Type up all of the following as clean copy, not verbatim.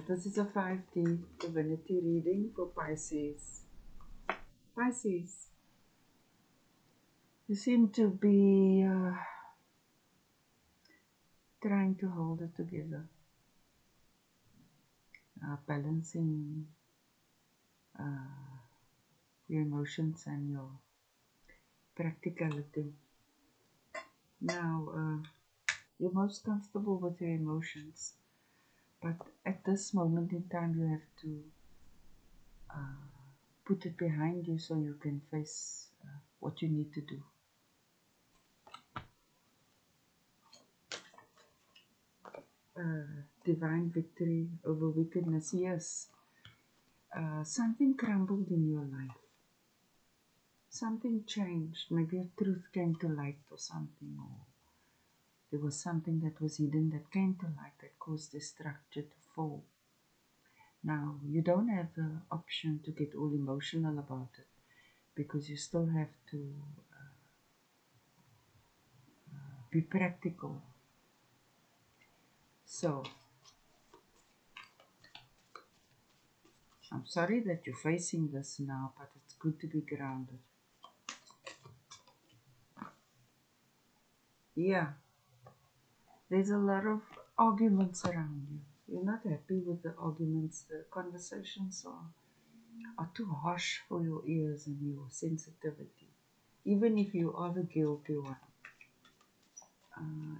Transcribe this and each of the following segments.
This is a 5D Divinity reading for Pisces. Pisces, you seem to be trying to hold it together, balancing your emotions and your practicality. Now, you're most comfortable with your emotions, but at this moment in time, you have to put it behind you so you can face what you need to do. Divine victory over wickedness, yes. Something crumbled in your life. Something changed. Maybe a truth came to light or something, or there was something that was hidden that came to light that caused the structure to fall. Now, you don't have the option to get all emotional about it because you still have to be practical. So, I'm sorry that you're facing this now, but it's good to be grounded. Yeah, there's a lot of arguments around you. You're not happy with the arguments. The conversations are too harsh for your ears and your sensitivity, even if you are the guilty one.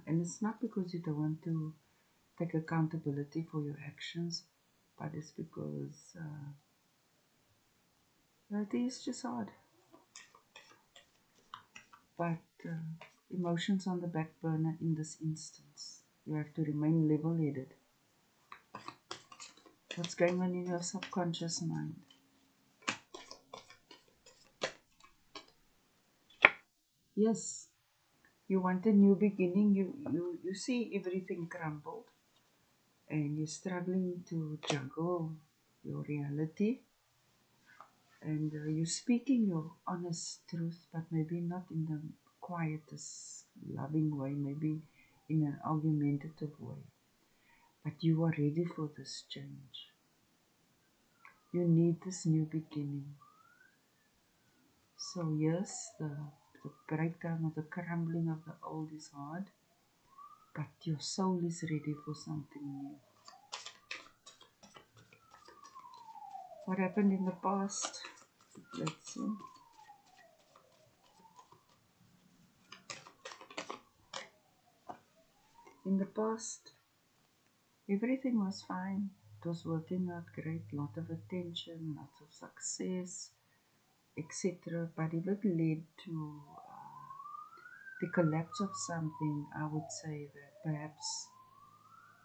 And it's not because you don't want to take accountability for your actions, but it's because it is just hard. But emotions on the back burner in this instance. You have to remain level-headed. What's going on in your subconscious mind? Yes, you want a new beginning. You see everything crumbled, and you're struggling to juggle your reality. And you're speaking your honest truth, but maybe not in the quietest, loving way, maybe in an argumentative way. But you are ready for this change. You need this new beginning. So yes, the breakdown or the crumbling of the old is hard, but your soul is ready for something new. What happened in the past? Let's see. In the past, everything was fine. It was working out great, lot of attention, lots of success, etc. But if it led to the collapse of something, I would say that perhaps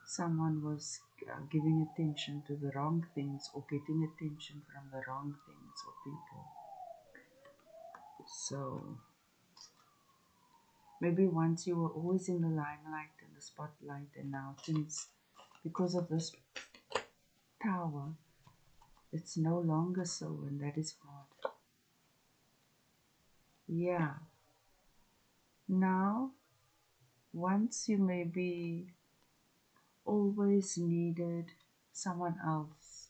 someone was giving attention to the wrong things or getting attention from the wrong things or people. So maybe once you were always in the limelight and the spotlight, and now things, because of this tower, it's no longer so, and that is hard. Yeah. Now, once you maybe always needed someone else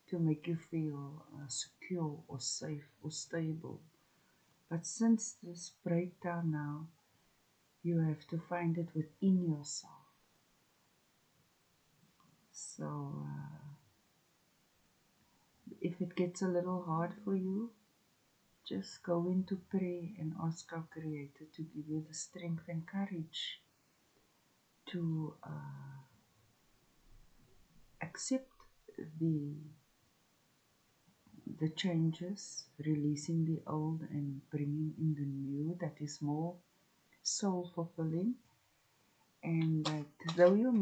to make you feel secure or safe or stable. But since this breakdown now, you have to find it within yourself. So, if it gets a little hard for you, just go into prayer and ask our Creator to give you the strength and courage to accept the changes, releasing the old and bringing in the new that is more soul fulfilling. And that though you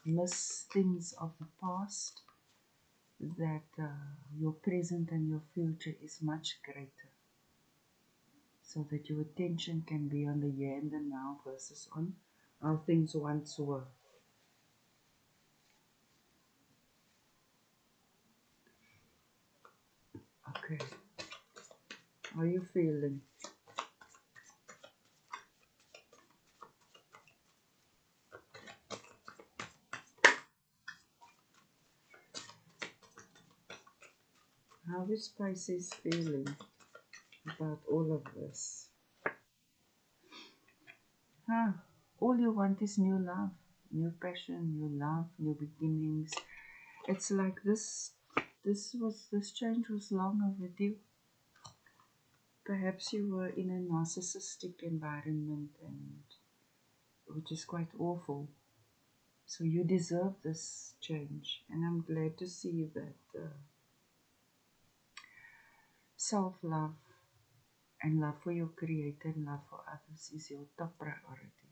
miss things of the past, that your present and your future is much greater, so that your attention can be on the here and the now versus on how things once were. Okay, how are you feeling? How is Pisces feeling about all of this? All you want is new love, new passion, new love, new beginnings. It's like this change was long overdue. Perhaps you were in a narcissistic environment, and which is quite awful. So you deserve this change, and I'm glad to see that self-love and love for your creator and love for others is your top priority.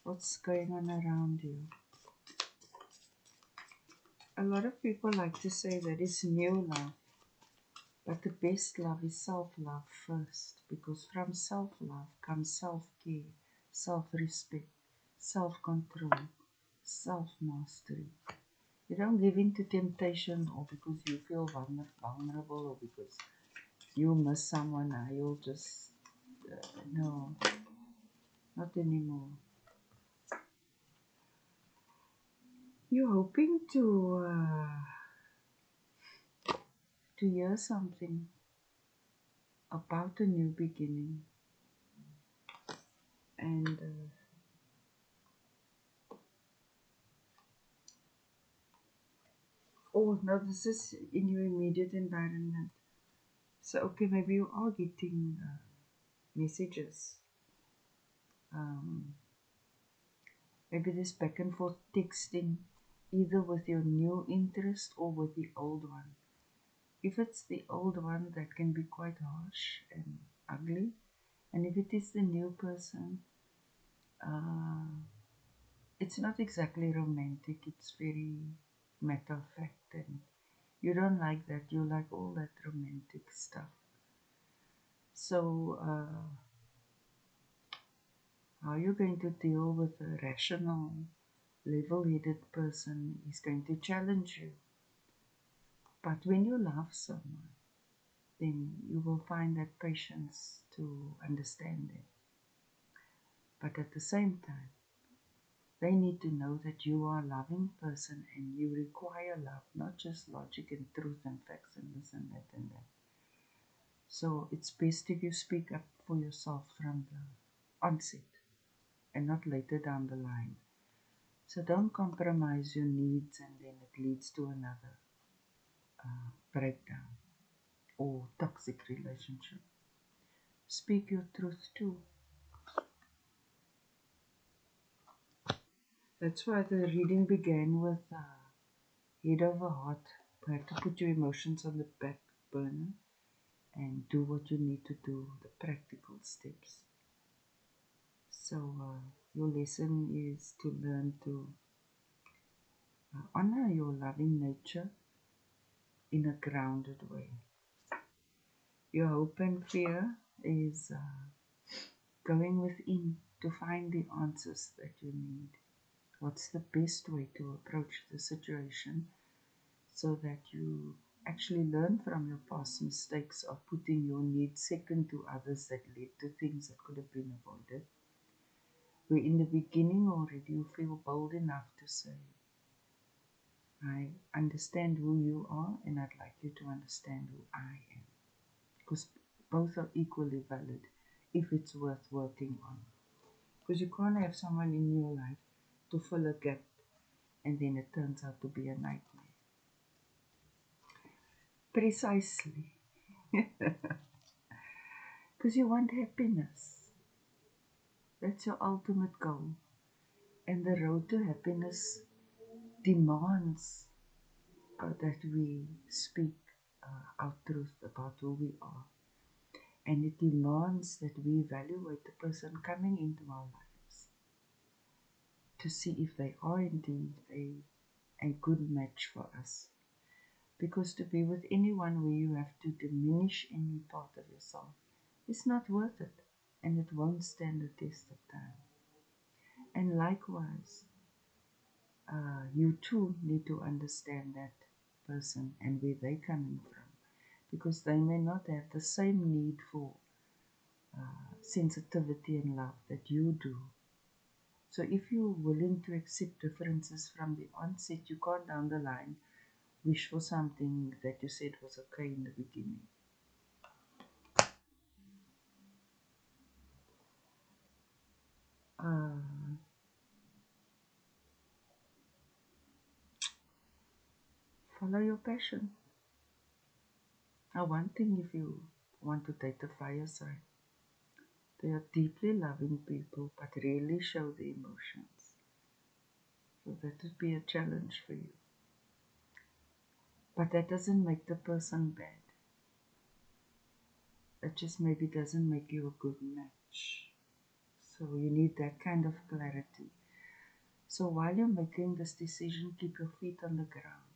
What's going on around you? A lot of people like to say that it's new love, but the best love is self-love first, because from self-love comes self-care, self-respect, self-control, self-mastery. You don't give in to temptation or because you feel vulnerable or because you miss someone. You'll just, no, not anymore. You're hoping to hear something about a new beginning, and oh no, this is in your immediate environment. So okay, maybe you are getting messages. Maybe this back and forth texting, either with your new interest or with the old one. If it's the old one, that can be quite harsh and ugly. And if it is the new person, it's not exactly romantic. It's very matter of fact, and you don't like that. You like all that romantic stuff. So, how you're going to deal with a rational, level-headed person is going to challenge you. But when you love someone, then you will find that patience to understand them. But at the same time, they need to know that you are a loving person and you require love, not just logic and truth and facts and this and that and that. So it's best if you speak up for yourself from the onset and not later down the line. So don't compromise your needs and then it leads to another breakdown or toxic relationship. Speak your truth too. That's why the reading began with head over heart. You have to put your emotions on the back burner and do what you need to do, the practical steps. So your lesson is to learn to honor your loving nature in a grounded way. Your hope and fear is going within to find the answers that you need. What's the best way to approach the situation so that you actually learn from your past mistakes of putting your needs second to others that led to things that could have been avoided. Where in the beginning already you feel bold enough to say, I understand who you are and I'd like you to understand who I am. Because both are equally valid if it's worth working on. Because you can't have someone in your life to fill a gap and then it turns out to be a nightmare. Precisely. Because you want happiness. That's your ultimate goal. And the road to happiness demands that we speak our truth about who we are. And it demands that we evaluate the person coming into our lives to see if they are indeed a good match for us. Because to be with anyone where you have to diminish any part of yourself is not worth it, and it won't stand the test of time. And likewise, you too need to understand that person and where they're coming from, because they may not have the same need for sensitivity and love that you do. So if you're willing to accept differences from the onset, you can't down the line wish for something that you said was okay in the beginning. Uh, Follow your passion. Now, one thing, if you want to date the fire sign, they are deeply loving people but rarely show the emotions. So that would be a challenge for you. But that doesn't make the person bad. It just maybe doesn't make you a good match. So you need that kind of clarity. So while you're making this decision, keep your feet on the ground.